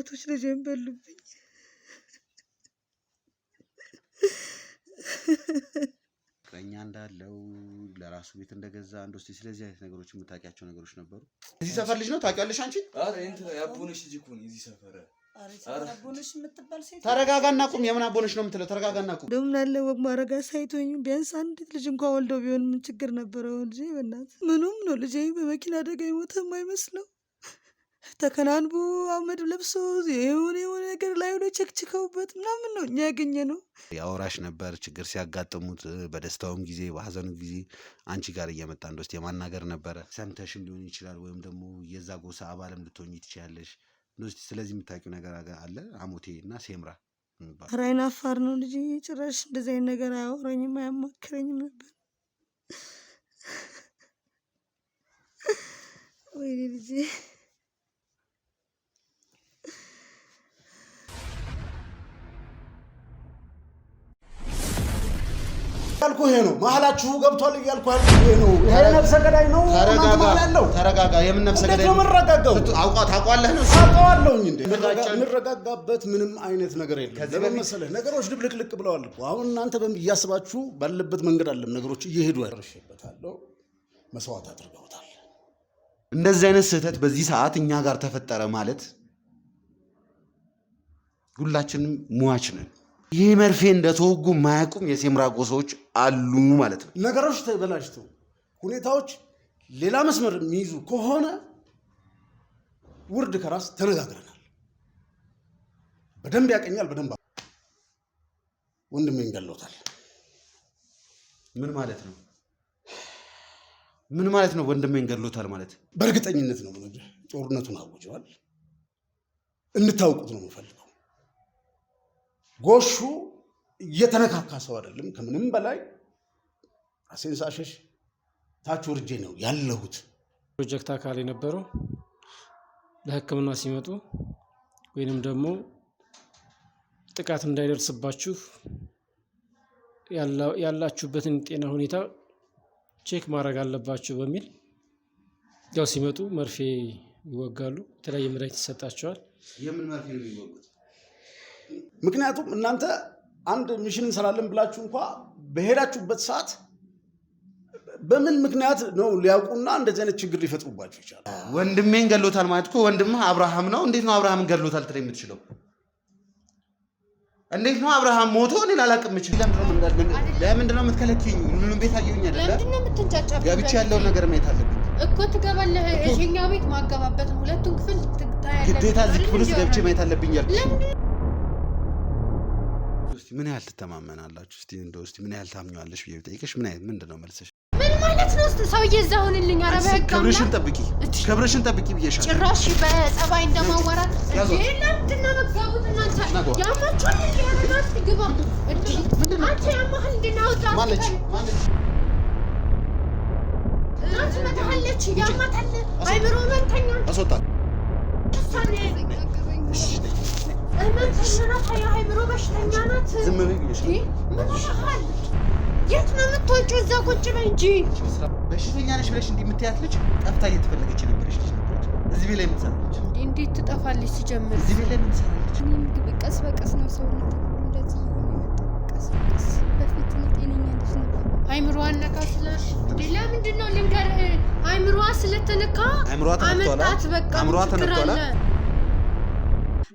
ጠላቶች ልጄን በሉብኝ። ፍቅረኛ እንዳለው ለራሱ ቤት እንደገዛ አንዶስቲ ስለዚህ አይነት ነገሮች የምታውቂያቸው ነገሮች ነበሩ? እዚህ ሰፈር ልጅ ነው ታውቂያለሽ አንቺ? አረ እንት ያቦነሽ ልጅ እኮ ነው እዚህ ሰፈር። አረ አቦነሽ የምትባል ሴት ተረጋጋና ቁም። የምን አቦነሽ ነው የምትለው? ተረጋጋና ቁም። ደም ናለ ወግ ማረጋ ሳይቶኝ ቢያንስ አንዲት ልጅ እንኳን ወልደው ቢሆን ምን ችግር ነበረው? ልጄ በእናት ምኑም ነው ልጄ በመኪና አደጋ የሞተ የማይመስለው ተከናንቦ አመድ ለብሶ የሆነ ነገር ላይ ሆነ ቸክችከውበት ምናምን ነው እኛ ያገኘ ነው። ያወራሽ ነበር ችግር ሲያጋጥሙት በደስታውም ጊዜ በሀዘኑ ጊዜ አንቺ ጋር እየመጣ እንደውስጥ የማናገር ነበረ። ሰምተሽም ሊሆን ይችላል ወይም ደግሞ የዛ ጎሳ አባልም ልትሆኚ ትችያለሽ። እንደውስጥ ስለዚህ የምታውቂው ነገር አለ? አሞቴ እና ሴምራ ራይን አፋር ነው ልጅ ጭራሽ እንደዚህ አይነት ነገር አያወራኝም አያማክረኝም ነበር። ወይኔ ልጅ ያልኩ ይሄ ነው መሐላችሁ ገብቷል እያልኩ ይሄ ነው። ይሄ ነፍሰ ገዳይ ነው። ተረጋጋ። የምን ነፍሰ ገዳይ ነው? መረጋጋው ታውቀዋለህ ነው? ታውቀዋለሁኝ እንዴ? እንረጋጋበት ምንም አይነት ነገር የለም። ለምን መሰለህ ነገሮች ድብልቅልቅ ብለዋል እኮ። አሁን እናንተ እያስባችሁ ባለበት መንገድ አይደለም ነገሮች እየሄዱ ያርሽበታለሁ። መስዋዕት አድርገውታል። እንደዚህ አይነት ስህተት በዚህ ሰዓት እኛ ጋር ተፈጠረ ማለት ሁላችንም ሟች ነን። ይህ መርፌ እንደተወጉ ማያውቁም የሴምራ ጎሳዎች አሉ ማለት ነው። ነገሮች ተበላሽተው ሁኔታዎች ሌላ መስመር የሚይዙ ከሆነ ውርድ ከራስ ተነጋግረናል። በደንብ ያቀኛል። በደንብ ወንድሜን ገለውታል። ምን ማለት ነው? ምን ማለት ነው? ወንድሜን ገሎታል ማለት በእርግጠኝነት ነው። ጦርነቱን አውጀዋል። እንድታውቁት ነው የምፈልገው። ጎሹ እየተነካካ ሰው አይደለም። ከምንም በላይ ራሴን ሳሸሽ ታች ወርጄ ነው ያለሁት። ፕሮጀክት አካል የነበረው ለሕክምና ሲመጡ ወይንም ደግሞ ጥቃት እንዳይደርስባችሁ ያላችሁበትን ጤና ሁኔታ ቼክ ማድረግ አለባችሁ በሚል ያው ሲመጡ መርፌ ይወጋሉ። የተለያየ መድኃኒት ይሰጣቸዋል። የምን መርፌ ነው የሚወጉት? ምክንያቱም እናንተ አንድ ሚሽን እንሰራለን ብላችሁ እንኳ በሄዳችሁበት ሰዓት በምን ምክንያት ነው ሊያውቁና እንደዚህ አይነት ችግር ሊፈጥሩባችሁ ይችላል። ወንድሜን ገሎታል ማለት እኮ ወንድምህ አብርሃም ነው። እንዴት ነው አብርሃምን ገሎታል ትለኝ የምትችለው? እንዴት ነው አብርሃም ሞቶ እኔ ላላቅም እችል? ለምንድን ነው የምትከለኪኝ? ሁሉንም ቤት አየሁኝ አይደለ? ለምንድን ነው የምትንጫጫበት? ገብቼ ያለውን ነገር ማየት አለብኝ እኮ። ትገባለህ የኛው ቤት ማገባበት ሁለቱን ክፍል ትታያለህ። ግዴታ እዚህ ክፍል ውስጥ ገብቼ ማየት አለብኝ ያልኩት። እስቲ ምን ያህል ትተማመናላችሁ? እስቲ እንደው እስቲ ምን ያህል ታምኛለሽ ብዬ ብጠይቅሽ ምንድን ነው መልሰሽ? ምን ማለት ነው? ሰውዬ እዛ ሆንልኝ። ኧረ በህግ ክብርሽን ጠብቂ፣ ክብርሽን ጠብቂ ብዬሻለሁ። ጭራሽ በጸባይ እንደማዋራት ለምንድን ነው መጋቡት? እናንተ ያማችኋል እንዴ? ያማት ግባ እንዴ? አንተ ያማህል እንዴ? ናውጣ ማለች እናንተ መታለች ያማታል። አይምሮ መንተኛ አስወጣ። አይምሮ በሽተኛ ናት። ዝም በይ ብዬሻለሁ። ምን ሆነሃል? የት ነው የምትወጪው? እዛ ቁጭ በይ እንጂ። በሽተኛ ነሽ ብለሽ እንዲህ የምትያት ልጅ ጠፍታ እየተፈለገች ነበረች ልጅ ነበረች። እዚህ ቤት ላይ የምትሰራለች። እንዴት ትጠፋለች? ሲጀምር እዚህ ቤት ላይ የምትሰራለች። ቀስ በቀስ ነው ሰውነት እንደዚህ ቀስ በቀስ በፊት ጤነኛ ልጅ ነበር። አይምሮዋን ነካ ስለሽ እንዴ? ለምንድን ነው ልንገርህ? አይምሮዋ ስለተነካ አመጣት። በቃ አይምሮዋ ተነክቷል።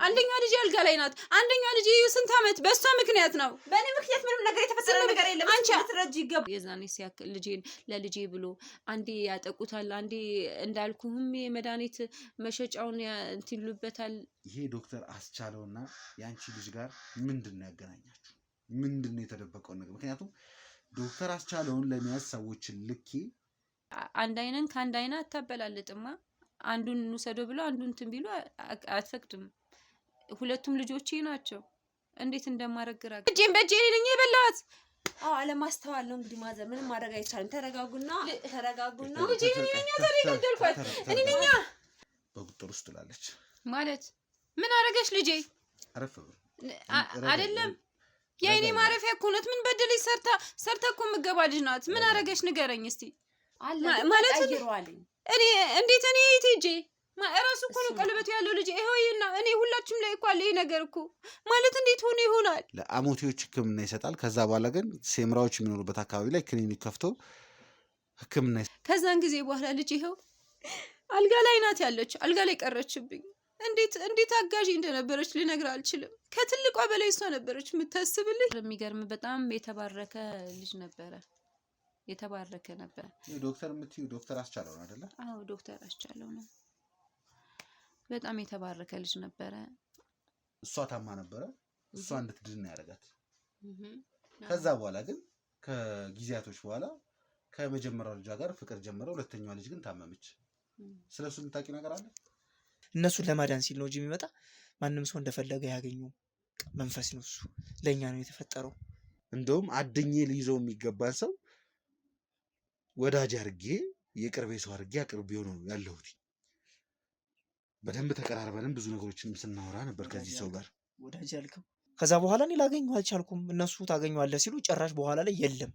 አንደኛው ልጅ አልጋ ላይ ናት። አንደኛው ልጅ ስንት ዓመት በእሷ ምክንያት ነው። በእኔ ምክንያት ምንም ነገር የተፈጠረ ነገር የለም። አንቺ አትረጂ ይገባ። የዛኔ ሲያክል ልጄን ለልጄ ብሎ አንዴ ያጠቁታል፣ አንዴ እንዳልኩህም የመድኃኒት መሸጫውን እንትሉበታል። ይሄ ዶክተር አስቻለውና ያንቺ ልጅ ጋር ምንድን ነው ያገናኛችሁ? ምንድን ነው የተደበቀው ነገር? ምክንያቱም ዶክተር አስቻለውን ለሚያዝ ሰዎችን ልኬ አንድ አይነን ከአንድ አይና አታበላልጥማ። አንዱን እንውሰደው ብሎ አንዱን እንትን ቢሉ አትፈቅድም። ሁለቱም ልጆቼ ናቸው። እንዴት እንደማረግራ እጄን በእጄ ነኝ የበላሁት። አለማስተዋል ነው እንግዲህ። ማዘር ምንም ማድረግ አይቻልም። ተረጋጉና ልጄ ነኝ ታዲያ ገደልኳት እኔ ነኝ። በቁጥር ውስጥ ትላለች ማለት ምን አረገሽ ልጄ? አረፍ አይደለም የኔ ማረፊያ እኮ ናት። ምን በደለሽ? ሰርታ እኮ የምትገባ ልጅ ናት። ምን አረገሽ ንገረኝ እስቲ። ማለት እኔ እንዴት እኔ የት ሂጄ እራሱ እኮ ነው ቀለበቱ ያለው ልጅ ይሄውና እኔ ሁላችሁም ላይ እኮ አለ ይሄ ነገር እኮ ማለት እንዴት ሆኖ ይሆናል? ለአሞቴዎች ሕክምና ይሰጣል። ከዛ በኋላ ግን ሴምራዎች የሚኖሩበት አካባቢ ላይ ክሊኒክ ከፍቶ ሕክምና ከዛን ጊዜ በኋላ ልጅ ይሄው አልጋ ላይ ናት ያለች፣ አልጋ ላይ ቀረችብኝ። እንዴት አጋዥ እንደነበረች ልነግር አልችልም። ከትልቋ በላይ እሷ ነበረች የምታስብልኝ። የሚገርም በጣም የተባረከ ልጅ ነበረ። የተባረከ ነበር። ዶክተር የምትይው ዶክተር አስቻለው ነው አይደለ? አዎ ዶክተር አስቻለው ነው። በጣም የተባረከ ልጅ ነበረ። እሷ ታማ ነበረ። እሷ እንድትድን ያደረጋት። ከዛ በኋላ ግን ከጊዜያቶች በኋላ ከመጀመሪያው ልጇ ጋር ፍቅር ጀመረ። ሁለተኛዋ ልጅ ግን ታመመች። ስለሱ የምታውቂው ነገር አለ? እነሱን ለማዳን ሲል ነው እንጂ የሚመጣ ማንም ሰው እንደፈለገ ያገኘው መንፈስ ነው። እሱ ለእኛ ነው የተፈጠረው። እንደውም አድኜ ልይዘው የሚገባን ሰው ወዳጅ አድርጌ የቅርቤ ሰው አድርጌ አቅርቤው ነው ያለሁት። በደንብ ተቀራርበንም ብዙ ነገሮችንም ስናወራ ነበር ከዚህ ሰው ጋር። ወዳጅ ያልከው ከዛ በኋላ እኔ ላገኘው አልቻልኩም። እነሱ ታገኘዋለህ ሲሉ ጭራሽ በኋላ ላይ የለም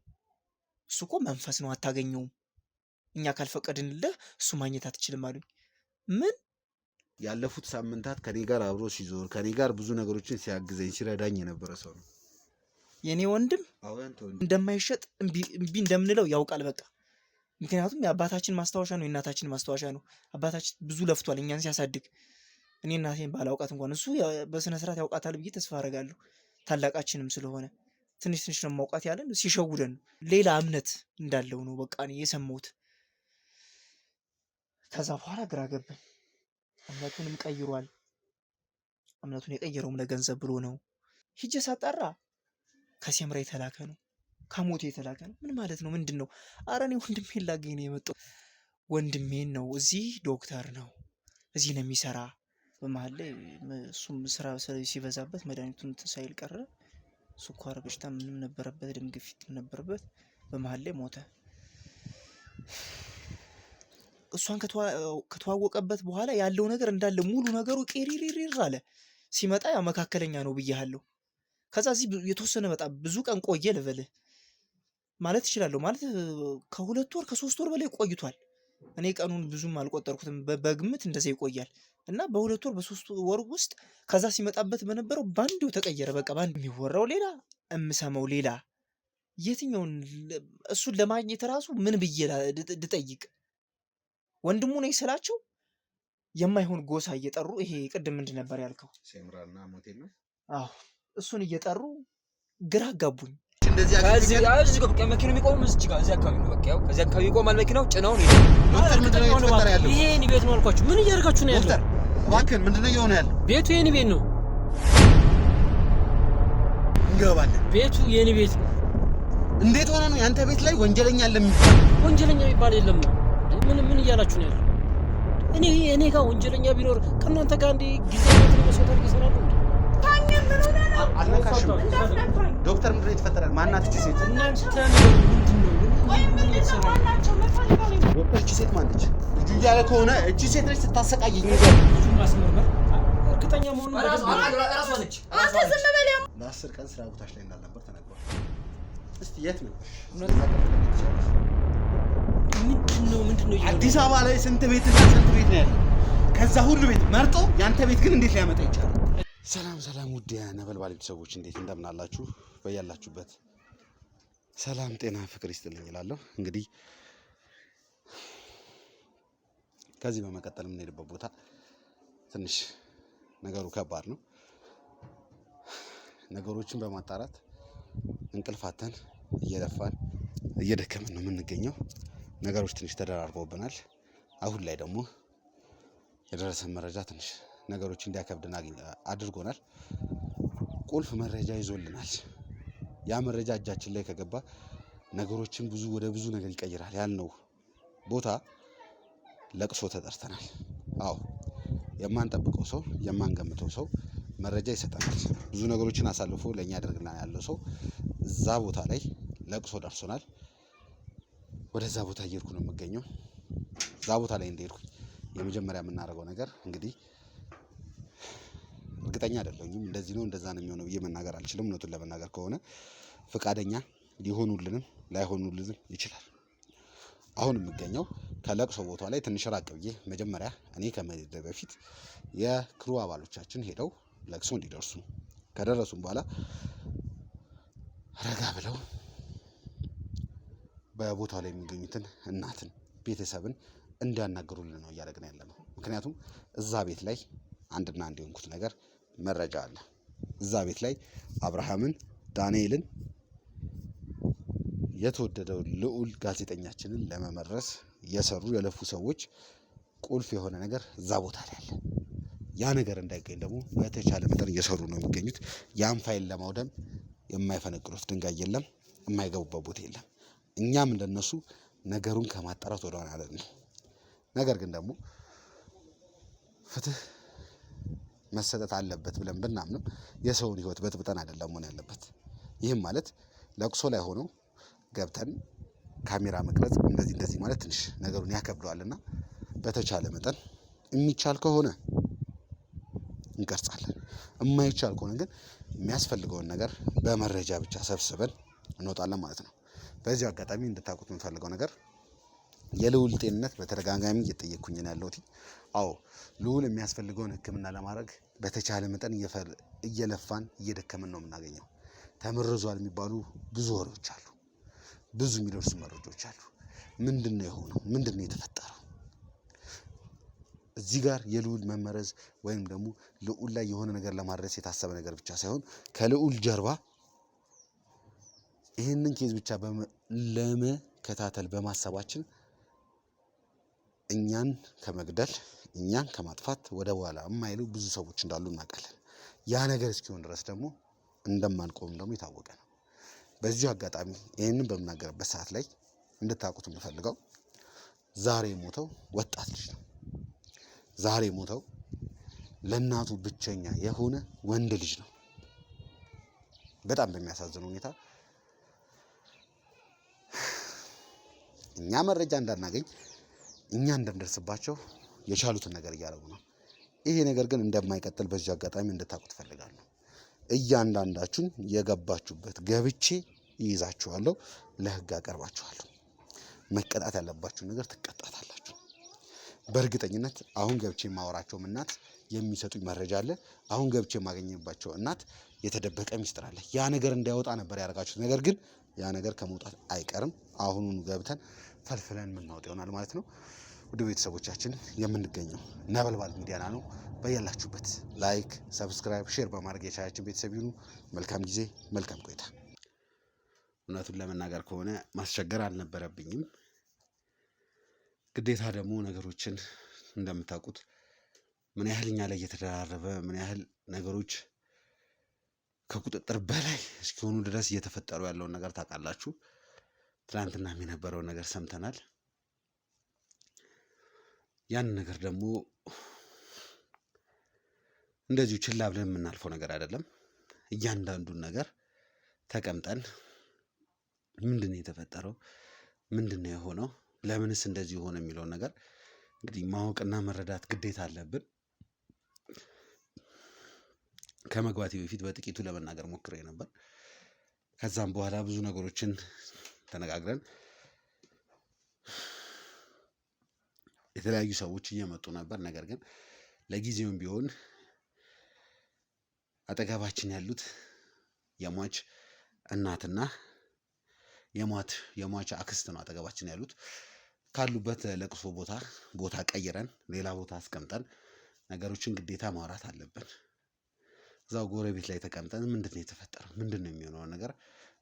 እሱ እኮ መንፈስ ነው አታገኘውም፣ እኛ ካልፈቀድንልህ እሱ ማግኘት አትችልም አሉኝ። ምን ያለፉት ሳምንታት ከኔ ጋር አብሮ ሲዞር ከኔ ጋር ብዙ ነገሮችን ሲያግዘኝ ሲረዳኝ የነበረ ሰው ነው የኔ ወንድም። እንደማይሸጥ እምቢ እንደምንለው ያውቃል በቃ። ምክንያቱም የአባታችን ማስታወሻ ነው፣ የእናታችን ማስታወሻ ነው። አባታችን ብዙ ለፍቷል እኛን ሲያሳድግ። እኔ እናቴን ባላውቃት እንኳን እሱ በስነ ስርዓት ያውቃታል ብዬ ተስፋ አደርጋለሁ። ታላቃችንም ስለሆነ ትንሽ ነው ማውቃት ያለን ሲሸውደን ነው። ሌላ እምነት እንዳለው ነው በቃ እኔ የሰማሁት። ከዛ በኋላ ግራ ገባኝ። እምነቱንም ቀይሯል። እምነቱን የቀየረውም ለገንዘብ ብሎ ነው። ሂጄ ሳጣራ ከሴምራ የተላከ ነው፣ ከሞቴ የተላከ ነው። ምን ማለት ነው? ምንድን ነው? ኧረ እኔ ወንድሜን ላገኝ ነው የመጣው። ወንድሜን ነው፣ እዚህ ዶክተር ነው፣ እዚህ ነው የሚሰራ። በመሀል ላይ እሱም ስራ ሲበዛበት መድኃኒቱን ሳይል ቀረ። ስኳር በሽታ ምንም ነበረበት፣ ደም ግፊት ነበረበት። በመሀል ላይ ሞተ። እሷን ከተዋወቀበት በኋላ ያለው ነገር እንዳለ ሙሉ ነገሩ ቄሪሪሪር አለ። ሲመጣ ያው መካከለኛ ነው ብያለሁ። ከዛ እዚህ የተወሰነ በጣም ብዙ ቀን ቆየ ልበልህ ማለት እችላለሁ። ማለት ከ2 ወር ከ3 ወር በላይ ቆይቷል። እኔ ቀኑን ብዙም አልቆጠርኩትም፣ በግምት እንደዛ ይቆያል። እና በ2 ወር በ3 ወር ውስጥ ከዛ ሲመጣበት በነበረው ባንዴው ተቀየረ። በቃ ባንድ የሚወራው ሌላ እምሰማው ሌላ። የትኛውን እሱን ለማግኘት ራሱ ምን ብዬ ልጠይቅ? ወንድሙ ነኝ ስላቸው የማይሆን ጎሳ እየጠሩ ይሄ ቅድም ምንድን ነበር ያልከው? ሴምራና ሞቴል ነው። አዎ እሱን እየጠሩ ግራ አጋቡኝ። እንደዚህ እዚህ ጋር በቃ መኪናው የሚቆመው እዚህ ጋር እዚህ አካባቢ ነው። በቃ ያው ከዚህ አካባቢ ይቆማል መኪናው። ጭናው ነው ዶክተር ምንድን ነው እየተፈጠረ ያለው? ይሄ የኔ ቤት ነው አልኳችሁ። ምን እያደረጋችሁ ነው ያለው? ዶክተር እባክህን ምንድን ነው እየሆነ ያለው? ቤቱ የኔ ቤት ነው። እንገባለን። ቤቱ የኔ ቤት ነው። እንዴት ሆነ ነው ያንተ ቤት ላይ ወንጀለኛ አለ የሚባል? ወንጀለኛ የሚባል የለም። ምን እያላችሁ ነው ያለው? እኔ ጋር ወንጀለኛ ቢኖር ከእናንተ ጋር እንደ ጊዜ መስዋዕት አድርገህ እሰራለሁ እንዴ? አልነካሽም። ዶክተር ምንድን ነው የተፈጠረ? ማናት እቺ ሴት? እናንተ ምንድን ነው? ዶክተር እቺ ሴት ማነች? ልጁ እያለ ከሆነ እቺ ሴት ነች ስታሰቃየኝ። ልጁን ማስመርመር እርግጠኛ መሆኑን ራሷ ነች። አንተ ዝም በል። ለ10 ቀን ስራ ቦታሽ ላይ እንዳልነበር ተነግሯል። እስቲ የት ነው? ምንድነው? አዲስ አበባ ላይ ስንት ቤትና ስንት ቤት ነው ያለው? ከዛ ሁሉ ቤት መርጦ ያንተ ቤት ግን እንዴት ሊያመጣ ይቻላል? ሰላም ውድ የነበልባል ቤተሰቦች እንዴት እንደምን አላችሁ? በያላችሁበት ሰላም ጤና ፍቅር ይስጥልኝ እላለሁ። እንግዲህ ከዚህ በመቀጠል የምንሄድበት ቦታ ትንሽ ነገሩ ከባድ ነው። ነገሮችን በማጣራት እንቅልፋተን እየለፋን እየደከመን ነው የምንገኘው። ነገሮች ትንሽ ተደራርበውብናል። አሁን ላይ ደግሞ የደረሰን መረጃ ትንሽ ነገሮች እንዲያከብድን አድርጎናል። ቁልፍ መረጃ ይዞልናል። ያ መረጃ እጃችን ላይ ከገባ ነገሮችን ወደ ብዙ ነገር ይቀይራል ያልነው ቦታ ለቅሶ ተጠርተናል። አዎ የማንጠብቀው ሰው የማንገምተው ሰው መረጃ ይሰጠናል። ብዙ ነገሮችን አሳልፎ ለእኛ ያደርግልናል ያለው ሰው እዛ ቦታ ላይ ለቅሶ ደርሶናል። ወደዛ ቦታ እየሄድኩ ነው የምገኘው። እዛ ቦታ ላይ እንደሄድኩኝ የመጀመሪያ የምናደርገው ነገር እንግዲህ እርግጠኛ አይደለሁም እንደዚህ ነው እንደዛ ነው የሚሆነው ብዬ መናገር አልችልም። እውነቱን ለመናገር ከሆነ ፈቃደኛ ሊሆኑልንም ላይሆኑልንም ይችላል። አሁን የምገኘው ከለቅሶ ቦታ ላይ ትንሽ ራቅ ብዬ መጀመሪያ እኔ ከመሄድ በፊት የክሩ አባሎቻችን ሄደው ለቅሶ እንዲደርሱ ከደረሱም በኋላ ረጋ ብለው በቦታው ላይ የሚገኙትን እናትን ቤተሰብን እንዲያናግሩልን ነው እያደረግን ያለ ነው። ምክንያቱም እዛ ቤት ላይ አንድና አንድ የሆንኩት ነገር መረጃ አለ። እዛ ቤት ላይ አብርሃምን፣ ዳንኤልን የተወደደው ልዑል ጋዜጠኛችንን ለመመረስ የሰሩ የለፉ ሰዎች ቁልፍ የሆነ ነገር እዛ ቦታ ላይ አለ። ያ ነገር እንዳይገኝ ደግሞ በተቻለ መጠን እየሰሩ ነው የሚገኙት። ያን ፋይል ለማውደም የማይፈነቅሉት ድንጋይ የለም፣ የማይገቡበት ቦታ የለም። እኛም እንደነሱ ነገሩን ከማጣራት ወደ ኋላ ነው። ነገር ግን ደግሞ ፍትህ መሰጠት አለበት ብለን ብናምንም የሰውን ሕይወት በጥብጠን አይደለም መሆን ያለበት። ይህም ማለት ለቅሶ ላይ ሆኖ ገብተን ካሜራ መቅረጽ እንደዚህ ማለት ትንሽ ነገሩን ያከብደዋልና በተቻለ መጠን የሚቻል ከሆነ እንቀርጻለን፣ የማይቻል ከሆነ ግን የሚያስፈልገውን ነገር በመረጃ ብቻ ሰብስበን እንወጣለን ማለት ነው። በዚህ አጋጣሚ እንድታውቁት የምፈልገው ነገር የልዑል ጤንነት በተደጋጋሚ እየጠየቅኩኝ ነው ያለሁት። አዎ ልዑል የሚያስፈልገውን ሕክምና ለማድረግ በተቻለ መጠን እየለፋን እየደከምን ነው የምናገኘው። ተመርዟል የሚባሉ ብዙ ወሬዎች አሉ፣ ብዙ የሚደርሱ መረጃዎች አሉ። ምንድን ነው የሆነው? ምንድን ነው የተፈጠረው? እዚህ ጋር የልዑል መመረዝ ወይም ደግሞ ልዑል ላይ የሆነ ነገር ለማድረስ የታሰበ ነገር ብቻ ሳይሆን ከልዑል ጀርባ ይህንን ኬዝ ብቻ ለመከታተል በማሰባችን እኛን ከመግደል እኛን ከማጥፋት ወደ በኋላ የማይሉ ብዙ ሰዎች እንዳሉ እናውቃለን። ያ ነገር እስኪሆን ድረስ ደግሞ እንደማንቆም ደግሞ የታወቀ ነው። በዚሁ አጋጣሚ ይህንን በምናገርበት ሰዓት ላይ እንድታውቁት የምፈልገው ዛሬ ሞተው ወጣት ልጅ ነው። ዛሬ ሞተው ለእናቱ ብቸኛ የሆነ ወንድ ልጅ ነው። በጣም በሚያሳዝን ሁኔታ እኛ መረጃ እንዳናገኝ እኛ እንደምደርስባቸው የቻሉትን ነገር እያደረጉ ነው። ይሄ ነገር ግን እንደማይቀጥል በዚህ አጋጣሚ እንድታውቁት እፈልጋለሁ። እያንዳንዳችሁን የገባችሁበት ገብቼ ይይዛችኋለሁ፣ ለህግ አቀርባችኋለሁ። መቀጣት ያለባችሁ ነገር ትቀጣታላችሁ። በእርግጠኝነት አሁን ገብቼ የማወራቸውም እናት የሚሰጡኝ መረጃ አለ። አሁን ገብቼ የማገኝባቸው እናት የተደበቀ ሚስጥር አለ። ያ ነገር እንዳይወጣ ነበር ያደርጋችሁት። ነገር ግን ያ ነገር ከመውጣት አይቀርም። አሁኑኑ ገብተን ፈልፍለን የምናወጥ ይሆናል ማለት ነው። ውድ ቤተሰቦቻችን የምንገኘው ነበልባል ሚዲያ ነው። በያላችሁበት ላይክ፣ ሰብስክራይብ፣ ሼር በማድረግ የቻያችን ቤተሰብ ይሁኑ። መልካም ጊዜ፣ መልካም ቆይታ። እውነቱን ለመናገር ከሆነ ማስቸገር አልነበረብኝም። ግዴታ ደግሞ ነገሮችን እንደምታውቁት ምን ያህል እኛ ላይ እየተደራረበ ምን ያህል ነገሮች ከቁጥጥር በላይ እስኪሆኑ ድረስ እየተፈጠሩ ያለውን ነገር ታውቃላችሁ። ትናንትናም የነበረውን ነገር ሰምተናል። ያን ነገር ደግሞ እንደዚሁ ችላ ብለን የምናልፈው ነገር አይደለም። እያንዳንዱን ነገር ተቀምጠን ምንድን ነው የተፈጠረው፣ ምንድን ነው የሆነው፣ ለምንስ እንደዚህ ሆነ የሚለውን ነገር እንግዲህ ማወቅና መረዳት ግዴታ አለብን። ከመግባቴ በፊት በጥቂቱ ለመናገር ሞክሬ ነበር። ከዛም በኋላ ብዙ ነገሮችን ተነጋግረን የተለያዩ ሰዎች እየመጡ ነበር። ነገር ግን ለጊዜውም ቢሆን አጠገባችን ያሉት የሟች እናትና የሟች አክስት ነው አጠገባችን ያሉት። ካሉበት ለቅሶ ቦታ ቀይረን ሌላ ቦታ አስቀምጠን ነገሮችን ግዴታ ማውራት አለብን። እዛው ጎረቤት ላይ ተቀምጠን ምንድን ነው የተፈጠረው፣ ምንድን ነው የሚሆነው ነገር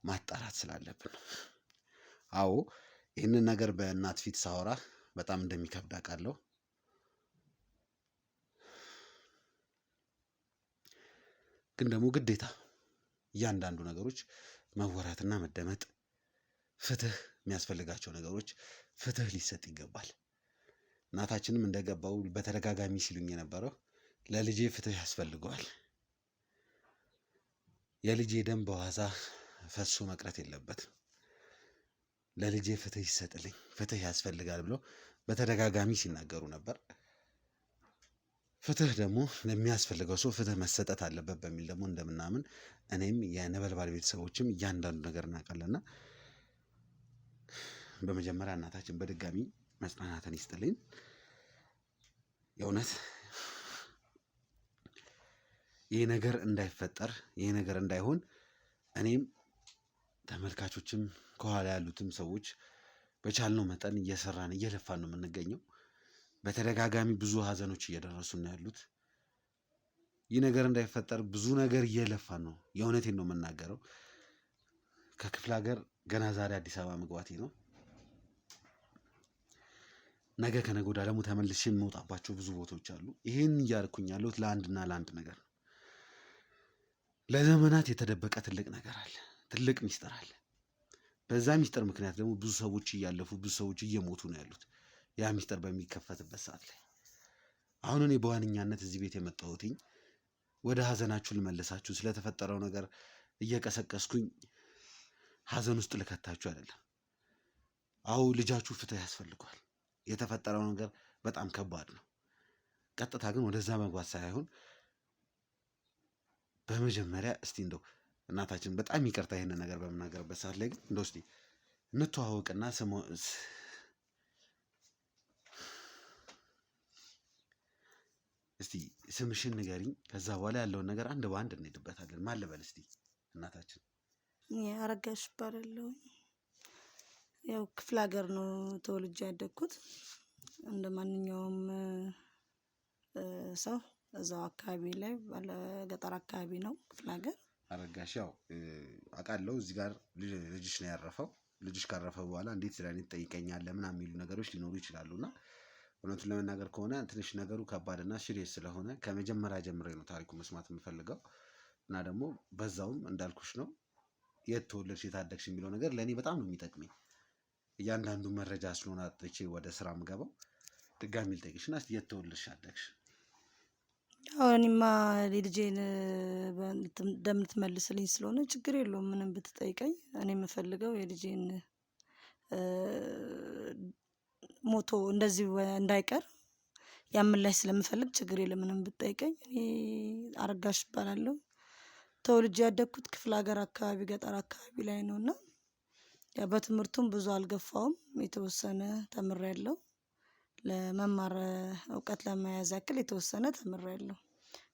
ማጣራት ስላለብን ነው። አዎ ይህንን ነገር በእናት ፊት ሳወራ በጣም እንደሚከብድ አውቃለሁ። ግን ደግሞ ግዴታ እያንዳንዱ ነገሮች መወራትና መደመጥ፣ ፍትህ የሚያስፈልጋቸው ነገሮች ፍትህ ሊሰጥ ይገባል። እናታችንም እንደገባው በተደጋጋሚ ሲሉኝ የነበረው ለልጄ ፍትህ ያስፈልገዋል፣ የልጄ ደም በዋዛ ፈሶ መቅረት የለበትም፣ ለልጄ ፍትህ ይሰጥልኝ፣ ፍትህ ያስፈልጋል ብለው በተደጋጋሚ ሲናገሩ ነበር። ፍትህ ደግሞ ለሚያስፈልገው ሰው ፍትህ መሰጠት አለበት በሚል ደግሞ እንደምናምን እኔም የነበልባል ቤተሰቦችም እያንዳንዱ ነገር እናውቃለንና በመጀመሪያ እናታችን በድጋሚ መጽናናትን ይስጥልኝ። የእውነት ይህ ነገር እንዳይፈጠር ይህ ነገር እንዳይሆን እኔም ተመልካቾችም ከኋላ ያሉትም ሰዎች በቻልነው መጠን እየሰራን እየለፋን ነው የምንገኘው። በተደጋጋሚ ብዙ ሀዘኖች እየደረሱ ነው ያሉት። ይህ ነገር እንዳይፈጠር ብዙ ነገር እየለፋን ነው። የእውነቴን ነው የምናገረው። ከክፍለ ሀገር ገና ዛሬ አዲስ አበባ መግባቴ ነው። ነገ ከነገ ወዲያ ደግሞ ተመልሼ የምወጣባቸው ብዙ ቦታዎች አሉ። ይሄን እያልኩኝ ያለሁት ለአንድና ለአንድ ነገር ነው። ለዘመናት የተደበቀ ትልቅ ነገር አለ፣ ትልቅ ሚስጥር አለ። በዛ ሚስጥር ምክንያት ደግሞ ብዙ ሰዎች እያለፉ ብዙ ሰዎች እየሞቱ ነው ያሉት። ያ ሚስጥር በሚከፈትበት ሰዓት ላይ አሁን እኔ በዋነኛነት እዚህ ቤት የመጣሁትኝ ወደ ሀዘናችሁ ልመልሳችሁ፣ ስለተፈጠረው ነገር እየቀሰቀስኩኝ ሀዘን ውስጥ ልከታችሁ አይደለም። አዎ ልጃችሁ ፍትህ ያስፈልገዋል። የተፈጠረው ነገር በጣም ከባድ ነው። ቀጥታ ግን ወደዛ መግባት ሳይሆን በመጀመሪያ እስቲ እንደው እናታችን በጣም ይቅርታ ይሄንን ነገር በምናገርበት ሰዓት ላይ ግን እንደው እስቲ እንተዋወቅና እስቲ ስምሽን ንገሪኝ። ከዛ በኋላ ያለውን ነገር አንድ በአንድ እንሄድበታለን። ማን ልበል እስቲ እናታችን? አረጋሽ እባላለሁ። ያው ክፍለ ሀገር ነው ተወልጄ ያደግኩት። እንደ ማንኛውም ሰው እዛው አካባቢ ላይ ባለ ገጠር አካባቢ ነው ክፍለ ሀገር። አረጋሽ ያው አውቃለሁ እዚህ ጋር ልጅሽ ነው ያረፈው። ልጅሽ ካረፈ በኋላ እንዴት ስለኔ ትጠይቀኛለህ ምናምን የሚሉ ነገሮች ሊኖሩ ይችላሉና እውነቱን ለመናገር ከሆነ ትንሽ ነገሩ ከባድና ሲሪየስ ስለሆነ ከመጀመሪያ ጀምሬ ነው ታሪኩ መስማት የምፈልገው እና ደግሞ በዛውም እንዳልኩሽ ነው የት ተወለድሽ የት አደግሽ የሚለው ነገር ለእኔ በጣም ነው የሚጠቅመኝ። እያንዳንዱ መረጃ ስለሆነ አጥቼ ወደ ስራ የምገባው ድጋሚ ልጠይቅሽና እስቲ የት ተወለድሽ አደግሽ? ያው እኔማ ልጄን እንደምትመልስልኝ ስለሆነ ችግር የለውም ምንም ብትጠይቀኝ። እኔ የምፈልገው የልጄን ሞቶ እንደዚህ እንዳይቀር ያምላሽ ስለምፈልግ ችግር የለም ምንም ብትጠይቀኝ። እኔ አረጋሽ እባላለሁ። ተወልጄ ያደግኩት ክፍለ ሀገር አካባቢ ገጠር አካባቢ ላይ ነውና ያ በትምህርቱም ብዙ አልገፋውም። የተወሰነ ተምሬያለሁ። ለመማር እውቀት ለመያዝ ያክል የተወሰነ ተምሬያለሁ።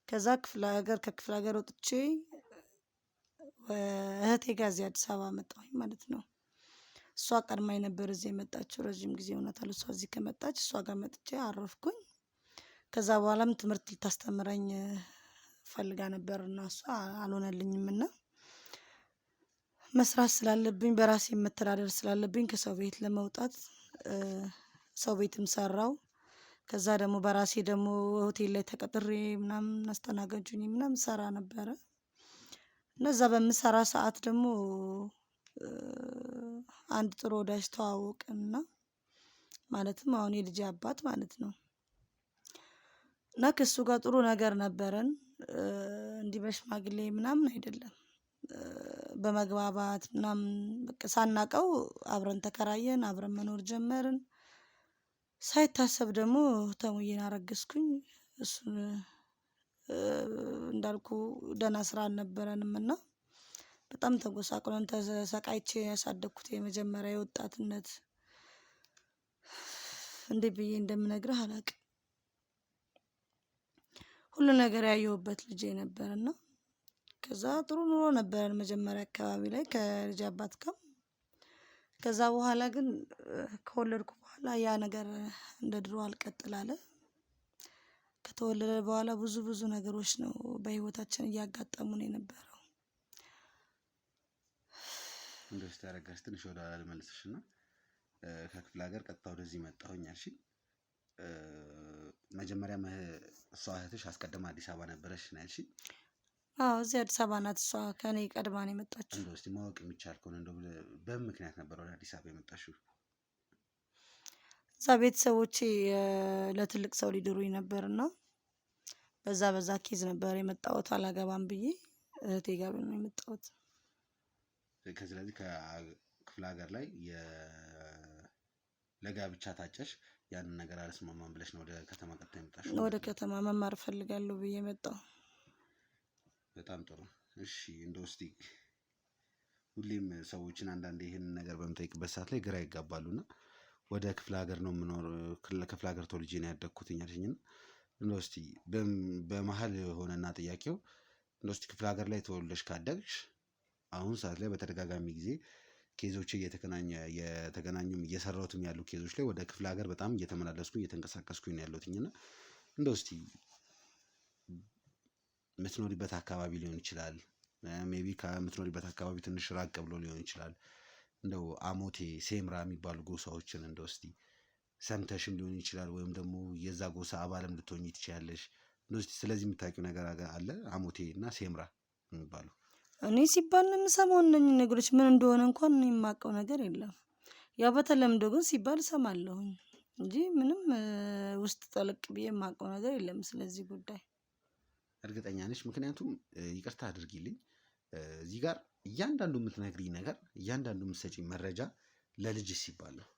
ከዛ ከክፍለ ሀገር ወጥቼ እህቴ ጋር እዚህ አዲስ አበባ መጣሁኝ ማለት ነው። እሷ ቀድማኝ ነበር እዚህ የመጣችው። ረዥም ጊዜ ሆኗታል እሷ እዚህ ከመጣች። እሷ ጋር መጥቼ አረፍኩኝ። ከዛ በኋላም ትምህርት ልታስተምረኝ ፈልጋ ነበርና እሷ አልሆነልኝም እና መስራት ስላለብኝ በራሴ መተዳደር ስላለብኝ ከሰው ቤት ለመውጣት ሰው ቤትም ሰራው። ከዛ ደግሞ በራሴ ደግሞ ሆቴል ላይ ተቀጥሬ ምናምን አስተናጋጁኝ ምናምን ሰራ ነበረ። እነዛ በምሰራ ሰዓት ደግሞ አንድ ጥሩ ወዳጅ ተዋወቅንና ማለትም አሁን የልጄ አባት ማለት ነው እና ከእሱ ጋር ጥሩ ነገር ነበረን። እንዲህ በሽማግሌ ምናምን አይደለም፣ በመግባባት ምናምን በቃ ሳናቀው አብረን ተከራየን፣ አብረን መኖር ጀመርን። ሳይታሰብ ደግሞ ተሙዬን አረገዝኩኝ። እሱን እንዳልኩ ደህና ስራ አልነበረንም እና በጣም ተጎሳቅለን ተሰቃይቼ ያሳደግኩት የመጀመሪያ የወጣትነት እንዴት ብዬ እንደምነግርህ አላውቅም። ሁሉ ነገር ያየሁበት ልጄ ነበርና ከዛ ጥሩ ኑሮ ነበረን መጀመሪያ አካባቢ ላይ ከልጅ አባት ጋር። ከዛ በኋላ ግን ከወለድኩ በኋላ ያ ነገር እንደ ድሮ አልቀጥል አለ። ከተወለደ በኋላ ብዙ ነገሮች ነው በህይወታችን እያጋጠሙን የነበረው። እንደዚህ ታረጋሽ ትንሽ ወደ ኋላ ልመልስሽና ከክፍለ ሀገር ቀጥታ ወደዚህ መጣሁኝ አልሽ። መጀመሪያ እሷ እህትሽ አስቀድማ አዲስ አበባ ነበረሽ ነው ያልሽ? አዎ እዚህ አዲስ አበባ ናት እሷ ከኔ ቀድማ ነው የመጣችው። እንደው እስቲ ማወቅ የሚቻል ከሆነ እንደው በምን ምክንያት ነበር ወደ አዲስ አበባ የመጣሽው? እዛ ቤተሰቦቼ ለትልቅ ሰው ሊድሩኝ ነበርና በዛ ኬዝ ነበር የመጣሁት። አላገባም ብዬ እህቴ ጋር ነው የመጣሁት። ስለዚህ ከክፍለ ሀገር ላይ ለጋብቻ ታጨሽ፣ ያንን ነገር አልስማማም ብለሽ ነው ወደ ከተማ ቀጥታ የመጣሽው? ወደ ከተማ መማር እፈልጋለሁ ብዬ መጣሁ። በጣም ጥሩ። እሺ እንደው እስቲ ሁሌም ሰዎችን አንዳንዴ ይህንን ነገር በምጠይቅበት ሰዓት ላይ ግራ ይጋባሉና ወደ ክፍለ ሀገር ነው የምኖረው ክፍለ ሀገር ተወልጄ ነው ያደግኩትኝ አልሽኝና እንደው እስቲ በመሀል ሆነና ጥያቄው እንደው እስቲ ክፍለ ሀገር ላይ ተወልደሽ ካደግሽ አሁን ሰዓት ላይ በተደጋጋሚ ጊዜ ኬዞች እየተገናኙም እየሰራሁትም ያሉ ኬዞች ላይ ወደ ክፍለ ሀገር በጣም እየተመላለስኩኝ እየተንቀሳቀስኩኝ ነው ያለሁትኝ እና እንደው እስቲ የምትኖሪበት አካባቢ ሊሆን ይችላል ሜቢ ከምትኖሪበት አካባቢ ትንሽ ራቅ ብሎ ሊሆን ይችላል እንደው አሞቴ ሴምራ የሚባሉ ጎሳዎችን እንደው እስቲ ሰምተሽም ሊሆን ይችላል ወይም ደግሞ የዛ ጎሳ አባልም ልትሆኚ ትችያለሽ እንደው እስቲ ስለዚህ የምታውቂው ነገር አለ አሞቴ እና ሴምራ የሚባሉ እኔ ሲባል ነው የምሰማው እነኝህ ነገሮች ምን እንደሆነ እንኳን እኔ የማውቀው ነገር የለም። ያው በተለምዶ ግን ሲባል እሰማለሁኝ እንጂ ምንም ውስጥ ጠለቅ ብዬ የማውቀው ነገር የለም ስለዚህ ጉዳይ። እርግጠኛ ነሽ? ምክንያቱም ይቅርታ አድርጊልኝ እዚህ ጋር እያንዳንዱ የምትነግሪኝ ነገር እያንዳንዱ የምትሰጪኝ መረጃ ለልጅሽ ሲባል ነው።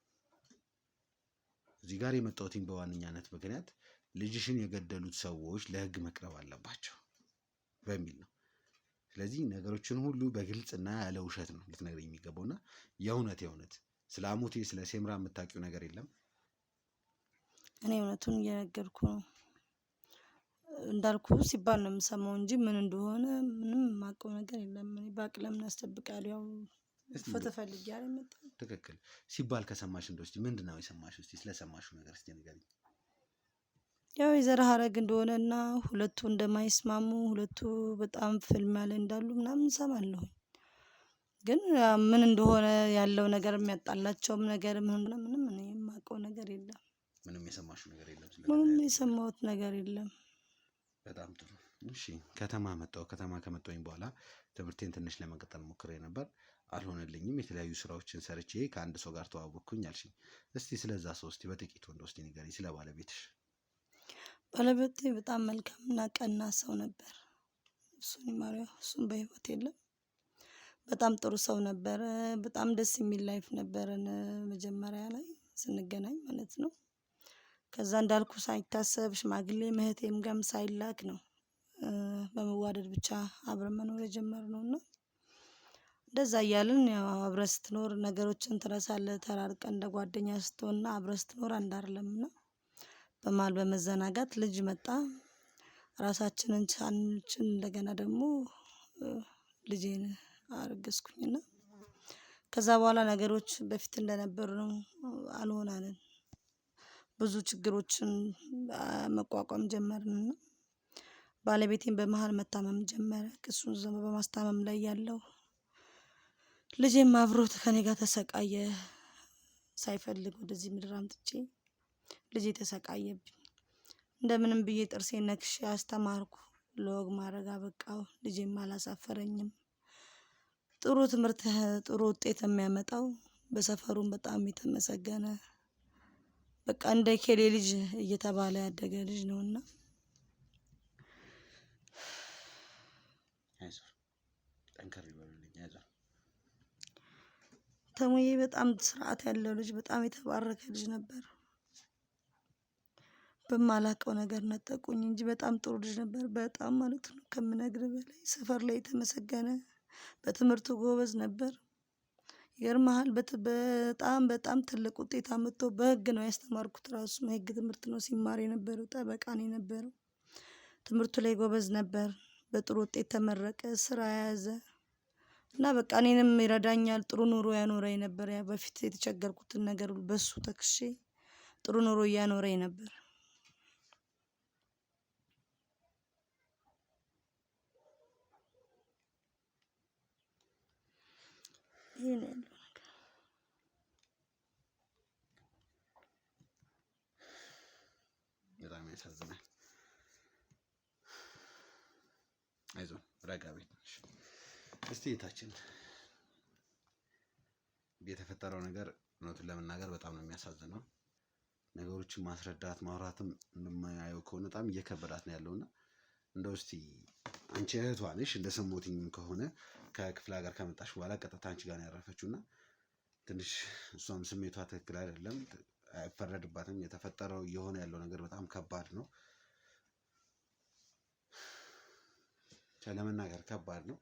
እዚህ ጋር የመጣሁትኝ በዋነኛነት ምክንያት ልጅሽን የገደሉት ሰዎች ለህግ መቅረብ አለባቸው በሚል ነው። ስለዚህ ነገሮችን ሁሉ በግልጽና ያለ ውሸት ነው ልትነግሪኝ የሚገባውና የእውነት ስለ አሞቴ ስለ ሴምራ የምታውቂው ነገር የለም? እኔ እውነቱን እየነገርኩ ነው እንዳልኩ ሲባል ነው የምሰማው እንጂ ምን እንደሆነ ምንም የማውቀው ነገር የለም። እኔ ባቅ ለምን አስደብቃለሁ? ያው ፍትህ ፈልጌ አይደል የመጣሁት። ትክክል ሲባል ከሰማሽ እንደው እስቲ ምንድነው የሰማሽው? እስቲ ስለሰማሽው ነገር እስቲ ንገሪኝ። ያው የዘር ሐረግ እንደሆነና ሁለቱ እንደማይስማሙ ሁለቱ በጣም ፍልሚያ ላይ እንዳሉ ምናምን እሰማለሁኝ። ግን ምን እንደሆነ ያለው ነገር የሚያጣላቸውም ነገር ምንም እኔ የማውቀው ነገር የለም። ምንም የሰማሽው ነገር የለም? ምንም የሰማሁት ነገር የለም። በጣም ጥሩ እሺ። ከተማ ከመጣሁኝ በኋላ ትምህርቴን ትንሽ ለመቀጠል ሞክሬ ነበር አልሆነልኝም። የተለያዩ ስራዎችን ሰርቼ ከአንድ ሰው ጋር ተዋወቅኩኝ አልሽኝ። እስቲ ስለዛ ሰው እስቲ በጥቂቱ እንደው እስቲ ንገሪኝ ስለ ባለቤትሽ። ባለቤቴ በጣም መልካምና ቀና ሰው ነበር። እሱን ይማረው እሱን በህይወት የለም። በጣም ጥሩ ሰው ነበር። በጣም ደስ የሚል ላይፍ ነበረን መጀመሪያ ላይ ስንገናኝ ማለት ነው። ከዛ እንዳልኩ ሳይታሰብ ሽማግሌ እህቴም ጋርም ሳይላክ ነው በመዋደድ ብቻ አብረን መኖር የጀመርነውና እንደዛ እያልን ያው አብረን ስትኖር ነገሮችን ትረሳለህ። ተራርቀን እንደ ጓደኛ ስትሆንና አብረን ስትኖር አንድ አይደለምና በመሀል በመዘናጋት ልጅ መጣ። ራሳችንን ቻንችን እንደገና ደግሞ ልጄን አረገዝኩኝና ከዛ በኋላ ነገሮች በፊት እንደነበሩ ነው አልሆናለን። ብዙ ችግሮችን መቋቋም ጀመርንና ባለቤቴን በመሃል መታመም ጀመረ። እሱን ዘመን በማስታመም ላይ ያለው ልጄም አብሮት ከኔ ጋር ተሰቃየ። ሳይፈልግ ወደዚህ ምድር አምጥቼ ልጄ ተሰቃየብኝ። እንደምንም ብዬ ጥርሴን ነክሼ አስተማርኩ። ለወግ ማድረግ አበቃው። ልጄም አላሳፈረኝም። ጥሩ ትምህርት ጥሩ ውጤት የሚያመጣው በሰፈሩም በጣም የተመሰገነ በቃ እንደ ኬሌ ልጅ እየተባለ ያደገ ልጅ ነውና አይዞህ ጠንከር ይበልልኝ አይዞህ። ተሙዬ በጣም ስርዓት ያለው ልጅ በጣም የተባረከ ልጅ ነበር። በማላውቀው ነገር ነጠቁኝ እንጂ በጣም ጥሩ ልጅ ነበር። በጣም ማለት ነው ከምነግርህ በላይ ሰፈር ላይ የተመሰገነ በትምህርቱ ጎበዝ ነበር። ይገርምሃል በጣም ትልቅ ውጤት አምጥቶ በህግ ነው ያስተማርኩት። ራሱ ህግ ትምህርት ነው ሲማር የነበረው። ጠበቃ ነው የነበረው። ትምህርቱ ላይ ጎበዝ ነበር። በጥሩ ውጤት ተመረቀ። ስራ ያዘ እና በቃ እኔንም ይረዳኛል። ጥሩ ኑሮ ያኖረኝ ነበር። ያ በፊት የተቸገርኩትን ነገር በሱ ተክሼ ጥሩ ኑሮ እያኖረኝ ነበር። ይሄ ነው ያለው ነገር። በጣም ያሳዝናል። አይዞህ ረጋ በይ። እስቲ የታችን የተፈጠረው ነገር እውነቱን ለመናገር በጣም ነው የሚያሳዝነው። ነገሮችን ማስረዳት ማውራትም እንደማያየው ከሆነ በጣም እየከበዳት ነው ያለውና እንደው እስቲ አንቺ እህቷ ነሽ እንደሰሞትኝ ከሆነ ከክፍለ ሀገር ከመጣሽ በኋላ ቀጥታ አንቺ ጋር ነው ያረፈችውና ትንሽ እሷም ስሜቷ ትክክል አይደለም። አይፈረድባትም። የተፈጠረው እየሆነ ያለው ነገር በጣም ከባድ ነው። ለመናገር ከባድ ነው።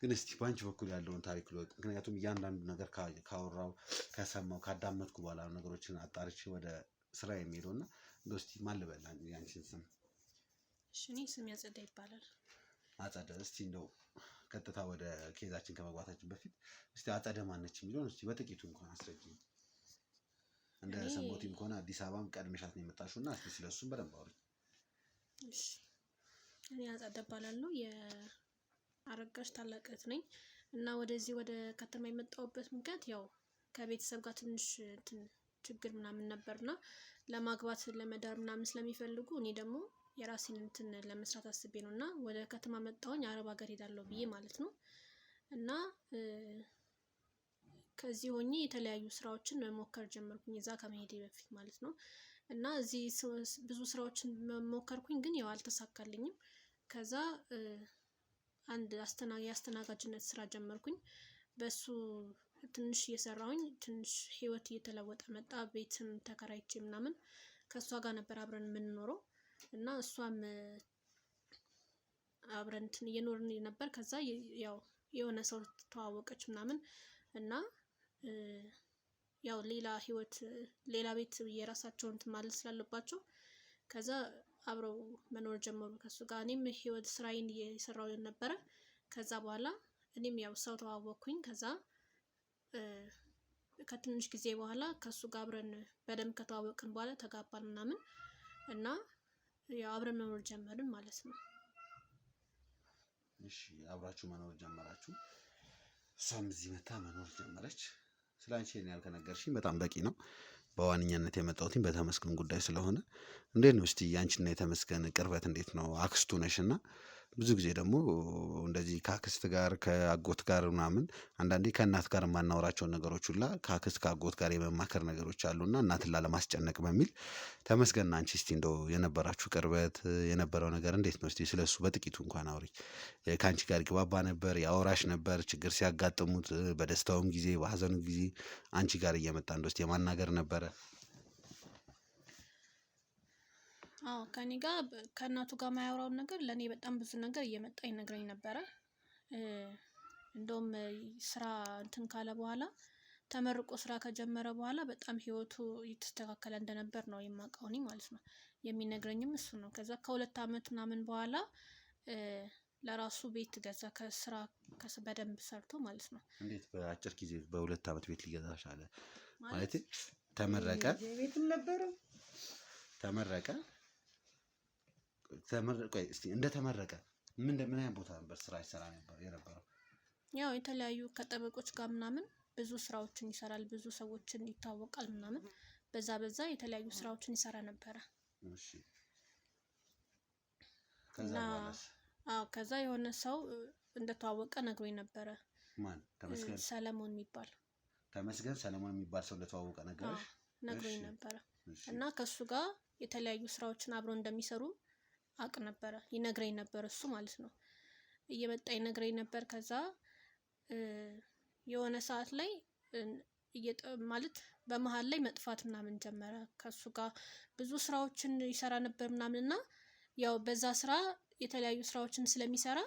ግን እስቲ ባንቺ በኩል ያለውን ታሪክ ልወቅ። ምክንያቱም እያንዳንዱ ነገር ካወራው ከሰማው ካዳመጥኩ በኋላ ነገሮችን አጣርቼ ወደ ስራ የሚሄደው እና እንደው እስቲ ማን ልበል ያንቺን ስም? እሺ እኔ ስም ያጸዳ ይባላል። አጸደ፣ እስቲ እንደው ቀጥታ ወደ ኬዛችን ከመግባታችን በፊት እስቲ አጸደ ማነች የሚለውን እስቲ በጥቂቱ እንኳን አስረጅኝ። እንደ ሰሞቲም ከሆነ አዲስ አበባም ቀድመሻት ነው የመጣሽው እና እስቲ ስለሱም በደንብ አውሪ። እሺ እኔ አጸደ እባላለሁ። የአረጋሽ ታላቅ እህት ነኝ እና ወደዚህ ወደ ከተማ የመጣሁበት ምክንያት ያው ከቤተሰብ ጋር ትንሽ ችግር ምናምን ነበርና ለማግባት ለመዳር ምናምን ስለሚፈልጉ እኔ ደግሞ የራሴን ለመስራት አስቤ ነው እና ወደ ከተማ መጣሁኝ። አረብ ሀገር ሄዳለሁ ብዬ ማለት ነው እና ከዚህ ሆኜ የተለያዩ ስራዎችን መሞከር ጀመርኩኝ እዛ ከመሄዴ በፊት ማለት ነው እና እዚህ ብዙ ስራዎችን መሞከርኩኝ ግን ያው አልተሳካልኝም። ከዛ አንድ የአስተናጋጅነት ስራ ጀመርኩኝ። በሱ ትንሽ እየሰራሁኝ ትንሽ ህይወት እየተለወጠ መጣ። ቤትም ተከራይቼ ምናምን ከሷ ጋር ነበር አብረን የምንኖረው እና እሷም አብረን እየኖርን ነበር። ከዛ ያው የሆነ ሰው ተዋወቀች ምናምን እና ያው ሌላ ህይወት ሌላ ቤት የራሳቸውን ማለት ስላለባቸው ከዛ አብረው መኖር ጀመሩ ከሱ ጋር። እኔም ህይወት ስራዬን እየሰራሁ ነበረ። ከዛ በኋላ እኔም ያው ሰው ተዋወቅኩኝ። ከዛ ከትንሽ ጊዜ በኋላ ከሱ ጋር አብረን በደንብ ከተዋወቅን በኋላ ተጋባን ምናምን እና ያው አብረን መኖር ጀመርን ማለት ነው። እሺ አብራችሁ መኖር ጀመራችሁ። እሷም እዚህ መታ መኖር ጀመረች። ስላንቺ ያልከነገርሽኝ በጣም በቂ ነው። በዋንኛነት የመጣሁትኝ በተመስገን ጉዳይ ስለሆነ እንዴት ነው እስቲ ያንቺና የተመስገን ቅርበት እንዴት ነው? አክስቱ ነሽና ብዙ ጊዜ ደግሞ እንደዚህ ከአክስት ጋር ከአጎት ጋር ምናምን አንዳንዴ ከእናት ጋር የማናወራቸውን ነገሮች ሁላ ከአክስት ከአጎት ጋር የመማከር ነገሮች አሉና እናትን ላለማስጨነቅ በሚል ተመስገንና አንቺ እስቲ እንደው የነበራችሁ ቅርበት የነበረው ነገር እንዴት ነው? እስቲ ስለሱ በጥቂቱ እንኳን አውሪ። ከአንቺ ጋር ይግባባ ነበር? ያወራሽ ነበር? ችግር ሲያጋጥሙት በደስታውም ጊዜ በሀዘኑ ጊዜ አንቺ ጋር እየመጣ እንደው እስቲ የማናገር ነበረ? አዎ ከኔ ጋር ከእናቱ ጋር የማያወራውን ነገር ለእኔ በጣም ብዙ ነገር እየመጣ ይነግረኝ ነበረ። እንደውም ስራ ካለ በኋላ ተመርቆ ስራ ከጀመረ በኋላ በጣም ህይወቱ እየተስተካከለ እንደነበር ነው የማውቀው እኔ ማለት ነው። የሚነግረኝም እሱ ነው። ከዛ ከ2 አመት ምናምን በኋላ ለራሱ ቤት ገዛ ከስራ በደንብ ሰርቶ ማለት ነው። እንዴት በአጭር ጊዜ በ2 አመት ቤት ሊገዛ ቻለ? ማለት ተመረቀ ቤትም ነበረው ተመረቀ ቆይ እስቲ እንደተመረቀ ምን አይነት ቦታ ነበር ስራ ይሰራ ነበር የነበረው? ያው የተለያዩ ከጠበቆች ጋር ምናምን ብዙ ስራዎችን ይሰራል። ብዙ ሰዎችን ይታወቃል ምናምን በዛ የተለያዩ ስራዎችን ይሰራ ነበረ። እሺ ከዛ በኋላስ? አዎ ከዛ የሆነ ሰው እንደተዋወቀ ነግሮኝ ነበረ። ማን? ተመስገን ሰለሞን የሚባል ተመስገን ሰለሞን የሚባል ሰው እንደተዋወቀ ነገርሽ? ነግሮኝ ነበረ እና ከሱ ጋር የተለያዩ ስራዎችን አብረው እንደሚሰሩ አቅ ነበረ ይነግረኝ ነበር እሱ ማለት ነው። እየመጣ ይነግረኝ ነበር። ከዛ የሆነ ሰዓት ላይ ማለት በመሃል ላይ መጥፋት ምናምን ጀመረ። ከሱ ጋር ብዙ ስራዎችን ይሰራ ነበር ምናምንና ያው በዛ ስራ የተለያዩ ስራዎችን ስለሚሰራ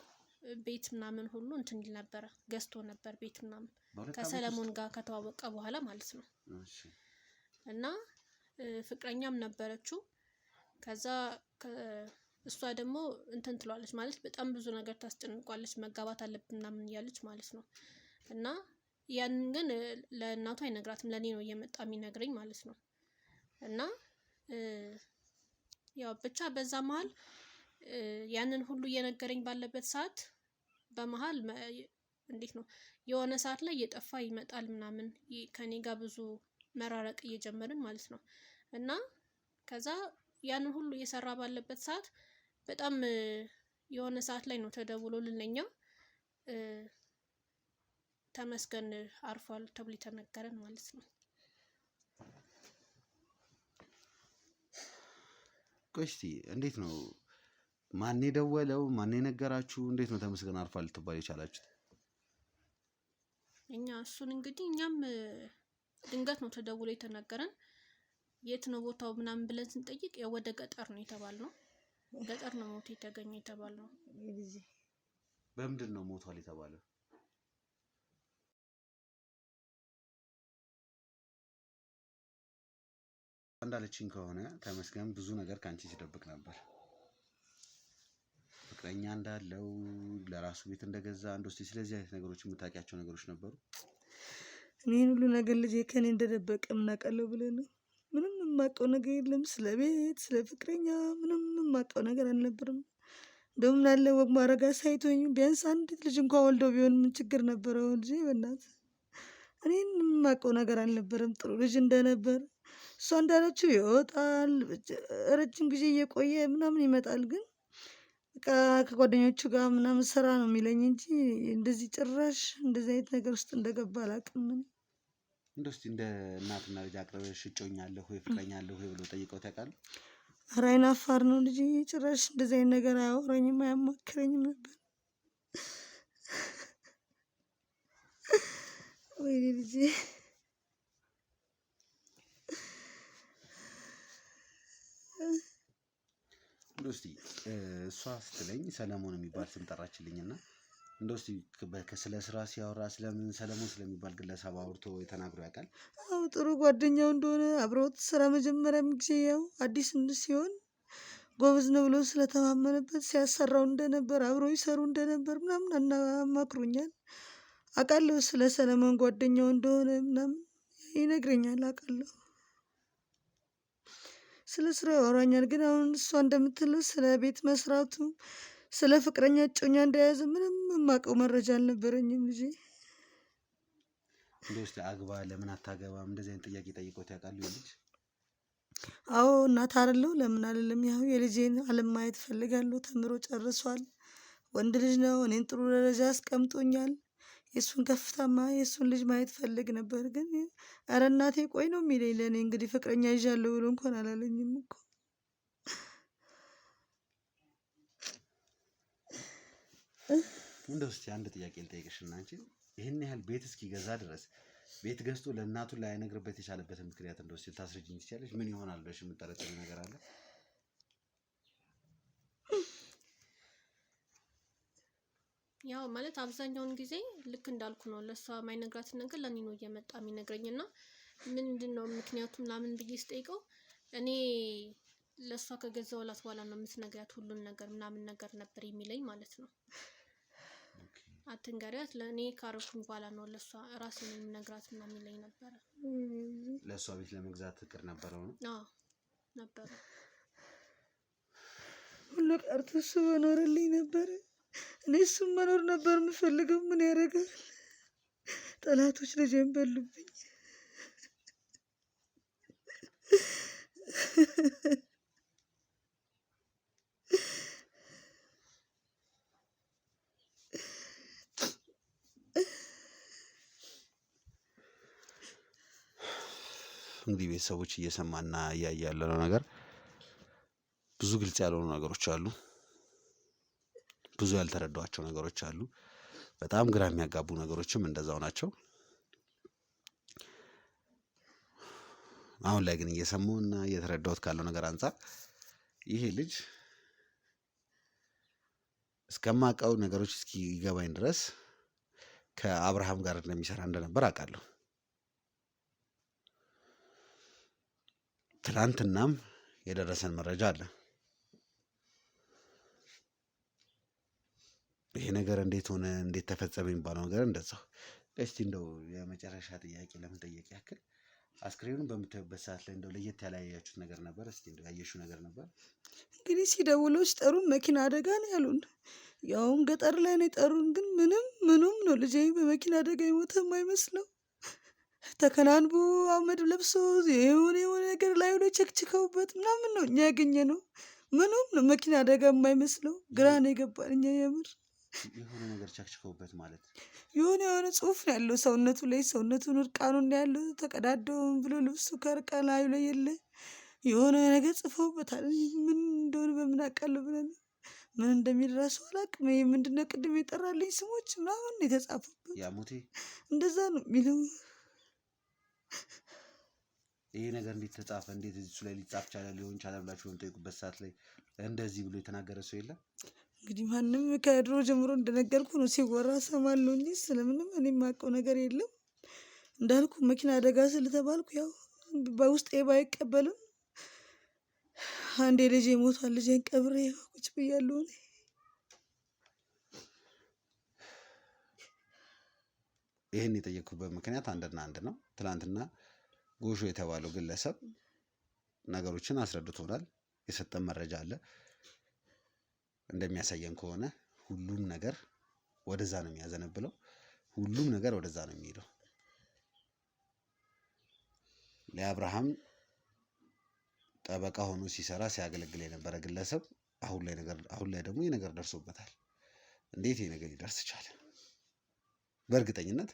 ቤት ምናምን ሁሉ ይል ነበር ገዝቶ ነበር ቤት ምናምን ከሰለሞን ጋር ከተዋወቀ በኋላ ማለት ነው። እሺ እና ፍቅረኛም ነበረችው። ከዛ እሷ ደግሞ ትሏለች ማለት በጣም ብዙ ነገር ታስጨንቋለች። መጋባት አለብን ምናምን እያለች ማለት ነው። እና ያንን ግን ለእናቷ አይነግራትም ለኔ ነው እየመጣ የሚነግረኝ ማለት ነው። እና ያው ብቻ በዛ መሃል ያንን ሁሉ እየነገረኝ ባለበት ሰዓት በመሃል እንዴት ነው የሆነ ሰዓት ላይ እየጠፋ ይመጣል ምናምን ከኔ ጋር ብዙ መራረቅ እየጀመርን ማለት ነው። እና ከዛ ያንን ሁሉ እየሰራ ባለበት ሰዓት በጣም የሆነ ሰዓት ላይ ነው ተደውሎልን ለኛ ተመስገን አርፏል ተብሎ የተነገረን ማለት ነው። ቆይ እስቲ እንዴት ነው ማን የደወለው? ማን የነገራችሁ? እንዴት ነው ተመስገን አርፏል ልትባሉ የቻላችሁት? እኛ እሱን እንግዲህ እኛም ድንገት ነው ተደውሎ የተነገረን። የት ነው ቦታው ምናምን ብለን ስንጠይቅ ያው ወደ ገጠር ነው የተባልነው። ገጠር ነው ሞቶ የተገኘ የተባልነው። በምንድን ነው ሞቷል የተባለው? እንዳለችኝ ከሆነ ተመስገን ብዙ ነገር ከአንቺ ሲደብቅ ነበር። ፍቅረኛ እንዳለው ለራሱ ቤት እንደገዛ እስቲ ስለዚህ አይነት ነገሮች የምታውቂያቸው ነገሮች ነበሩ? እኔን ሁሉ ነገር ልጄ ከኔ እንደደበቀ ምናውቃለሁ ብለህ ነው? ምንም የማውቀው ነገር የለም። ስለ ቤት ስለ ፍቅረኛ ምንም የማውቀው ነገር አልነበረም። እንደውም ላለ ወግ ማድረግ አሳይቶኝ ቢያንስ አንዲት ልጅ እንኳን ወልደው ቢሆን ምን ችግር ነበረው ልጄ? በእናትህ እኔን የማውቀው ነገር አልነበረም። ጥሩ ልጅ እንደነበር እሷ እንዳለችው ይወጣል፣ ረጅም ጊዜ እየቆየ ምናምን ይመጣል። ግን በቃ ከጓደኞቹ ጋር ምናምን ስራ ነው የሚለኝ እንጂ እንደዚህ ጭራሽ እንደዚህ አይነት ነገር ውስጥ እንደገባ አላውቅም። እስቲ እንደ እናትና ልጅ አቅርበሽ እጮኛለሁ ወይ ፍቅረኛ አለሁ ወይ ብሎ ጠይቀው ያውቃሉ? ኧረ አይናፋር ነው ልጄ። ጭራሽ እንደዚህ አይነት ነገር አያወራኝም አያማክረኝም ነበር። ወይኔ ልጄ እስቲ እሷ ስትለኝ ሰለሞን የሚባል ስም ጠራችልኝና እስቲ ስለ ስራ ሲያወራ ስለምን ሰለሞን ስለሚባል ግለሰብ አውርቶ ተናግሮ ያውቃል? አዎ ጥሩ ጓደኛው እንደሆነ አብረውት ስራ መጀመሪያም ጊዜ ያው አዲስ ሲሆን ጎበዝ ነው ብሎ ስለተማመነበት ሲያሰራው እንደነበር አብረው ይሰሩ እንደነበር ምናምን አማክሮኛል። አውቃለሁ ስለ ሰለሞን ጓደኛው እንደሆነ ምናምን ይነግረኛል አውቃለሁ። ስለ ስራው ያወራኛል። ግን አሁን እሷ እንደምትለው ስለ ቤት መስራቱ ስለ ፍቅረኛ እጮኛ እንደያዘ ምንም የማውቀው መረጃ አልነበረኝም ልጄ። እስቲ አግባ ለምን አታገባም እንደዚህ አይነት ጥያቄ ጠይቆት ያውቃሉ ልጅ? አዎ እናት አይደለሁ ለምን አይደለም። ያው የልጄን ዓለም ማየት እፈልጋለሁ። ተምሮ ጨርሷል። ወንድ ልጅ ነው። እኔን ጥሩ ደረጃ አስቀምጦኛል። የእሱን ከፍታማ የእሱን ልጅ ማየት ፈልግ ነበር። ግን ኧረ እናቴ ቆይ ነው የሚለኝ። ለእኔ እንግዲህ ፍቅረኛ ይዣለሁ ብሎ እንኳን አላለኝም እኮ። እስቲ አንድ ጥያቄ ልጠይቅሽና አንቺ ይህን ያህል ቤት እስኪገዛ ድረስ ቤት ገዝቶ ለእናቱ ላይነግርበት የቻለበትን ምክንያት እስቲ ልታስረጂኝ ትችያለሽ? ምን ይሆናል ብለሽ የምጠረጥሪው ነገር አለ? ያው ማለት አብዛኛውን ጊዜ ልክ እንዳልኩ ነው። ለሷ ማይነግራትን ነገር ለኔ ነው እየመጣ የሚነግረኝና ምንድነው ምክንያቱም ለምን ብዬ ስጠይቀው እኔ ለሷ ከገዛውላት በኋላ ነው የምትነግራት ሁሉን ነገር ምናምን ነገር ነበር የሚለኝ ማለት ነው። አትንገሪያት ለኔ ካረኩኝ በኋላ ነው ለሷ ራሴን የምነግራት ምናምን የሚለኝ ነበር። ለሷ ቤት ለመግዛት እቅድ ነበረው ነው? አዎ ነበር። ሁሉ ቀርቶ እሱ በኖርልኝ ነበር። እኔ እሱም መኖር ነበር የምፈልገው። ምን ያደርጋል ጠላቶች ልጄን በሉብኝ። እንግዲህ ቤተሰቦች እየሰማና እያየ ያለነው ነገር ብዙ ግልጽ ያልሆኑ ነገሮች አሉ። ብዙ ያልተረዷቸው ነገሮች አሉ። በጣም ግራ የሚያጋቡ ነገሮችም እንደዛው ናቸው። አሁን ላይ ግን እየሰማሁና እየተረዳሁት ካለው ነገር አንፃር ይሄ ልጅ እስከማውቀው ነገሮች እስኪገባኝ ድረስ ከአብርሃም ጋር እንደሚሰራ እንደነበር አውቃለሁ። ትናንትናም የደረሰን መረጃ አለ። ይሄ ነገር እንዴት ሆነ እንዴት ተፈጸመ የሚባለው ነገር እንደዛው። እስቲ እንደው የመጨረሻ ጥያቄ ለመጠየቅ ያክል አስክሬኑን በምታዩበት ሰዓት ላይ እንደው ለየት ያለ ያያችሁት ነገር ነበር? እስቲ እንደው ያየሽው ነገር ነበር? እንግዲህ ሲደውሉ ሲጠሩን መኪና አደጋ ነው ያሉን። ያውም ገጠር ላይ ነው የጠሩን። ግን ምኑም ነው ልጄ በመኪና አደጋ የሞተ የማይመስለው። ተከናንቦ አመድ ለብሶ የሆነ ነገር ላይ ሆነ ቸክችከውበት ምናምን ነው እኛ ያገኘነው። ምኑም ነው መኪና አደጋ የማይመስለው። ግራ ነው የገባን እኛ የምር። የሆነ ነገር ቸክችከውበት ማለት የሆነ ጽሁፍ ነው ያለው ሰውነቱ ላይ። ሰውነቱን እርቃኑን ነው ያለው። ተቀዳደውም ብሎ ልብሱ ከእርቃን ላዩ ላይ የለ የሆነ ነገር ጽፈውበታል። ምን እንደሆነ በምን አውቃለሁ ብለን ምን እንደሚል እራሱ አላውቅም። ይሄ ምንድነው ቅድም የጠራልኝ ስሞች ምናምን የተጻፉበት ያሙቴ እንደዛ ነው የሚለው። ይሄ ነገር እንዴት ተጻፈ? እንዴት እሱ ላይ ሊጻፍ ቻለ ሊሆን ቻለ ብላችሁ በምጠይቁበት ሰዓት ላይ እንደዚህ ብሎ የተናገረ ሰው የለም? እንግዲህ ማንም ከድሮ ጀምሮ እንደነገርኩ ነው ሲወራ ሰማለሁ እንጂ ስለምንም እኔ የማውቀው ነገር የለም። እንዳልኩ መኪና አደጋ ስለተባልኩ ያው በውስጤ ባይቀበልም አንዴ ልጄ ሞቷል፣ ልጄን ቀብሬ ቁጭ ብያለሁ። ይህን የጠየቅኩበት ምክንያት አንድና አንድ ነው። ትናንትና ጎሾ የተባለው ግለሰብ ነገሮችን አስረድቶናል። የሰጠን መረጃ አለ። እንደሚያሳየን ከሆነ ሁሉም ነገር ወደዛ ነው የሚያዘነብለው። ሁሉም ነገር ወደዛ ነው የሚሄደው። ለአብርሃም ጠበቃ ሆኖ ሲሰራ ሲያገለግል የነበረ ግለሰብ አሁን ላይ ደግሞ ይህ ነገር ደርሶበታል። እንዴት ይህ ነገር ሊደርስ ቻለ? በእርግጠኝነት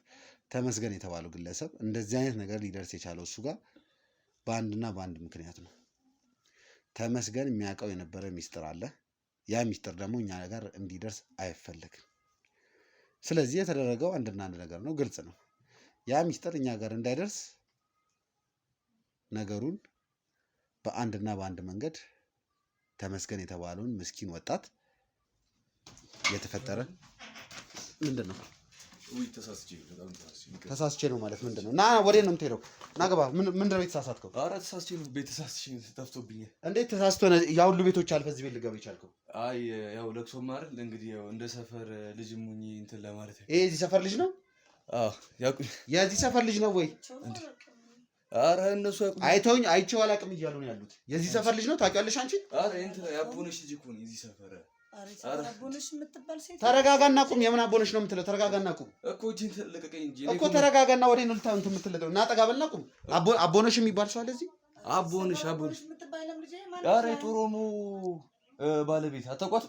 ተመስገን የተባለው ግለሰብ እንደዚህ አይነት ነገር ሊደርስ የቻለው እሱ ጋር በአንድና በአንድ ምክንያት ነው። ተመስገን የሚያውቀው የነበረ ሚስጥር አለ። ያ ሚስጥር ደግሞ እኛ ጋር እንዲደርስ አይፈለግም። ስለዚህ የተደረገው አንድና አንድ ነገር ነው፣ ግልጽ ነው። ያ ሚስጥር እኛ ጋር እንዳይደርስ ነገሩን በአንድና በአንድ መንገድ ተመስገን የተባለውን ምስኪን ወጣት የተፈጠረ ምንድን ነው? ተሳስቼ ነው ማለት ምንድን ነው? ና ወዴት ነው የምትሄደው? ና ግባ። ምንድን ነው የተሳሳትከው? ኧረ ተሳስቼ ነው። ቤት ተሳስቼ ጠፍቶብኛል። እንዴት ተሳስቶ ያ ሁሉ ቤቶች አልፈህ እዚህ ቤት ልገባ የቻልከው? አይ ያው ለቅሶ ማረል እንግዲህ ያው እንደ ሰፈር ልጅ ሙኝ እንትን ለማለት ነው። ይሄ የዚህ ሰፈር ልጅ ነው? አዎ ያቁኝ። የዚህ ሰፈር ልጅ ነው ወይ? ኧረ እነሱ ያቁኝ። አይተውኝ አይቼው አላውቅም እያሉ ነው ያሉት። የዚህ ሰፈር ልጅ ነው ታውቂዋለሽ አንቺ? ኧረ እንትን ያቦነሽ ልጅ እኮ ነው የዚህ ሰፈር። ተረጋጋና ቁም። የምን አቦነሽ ነው የምትለው? ተረጋጋና ቁም እኮ እጅን ተለቀቀኝ እንጂ እኮ ተረጋጋና ወዴት ነው እንትን የምትለው? እና ጠጋ በልና ቁም። አቦነሽ የሚባል ሰው አለ እዚህ? አቦነሽ ኧረ የጦሮሞ ባለቤት አታውቋትም?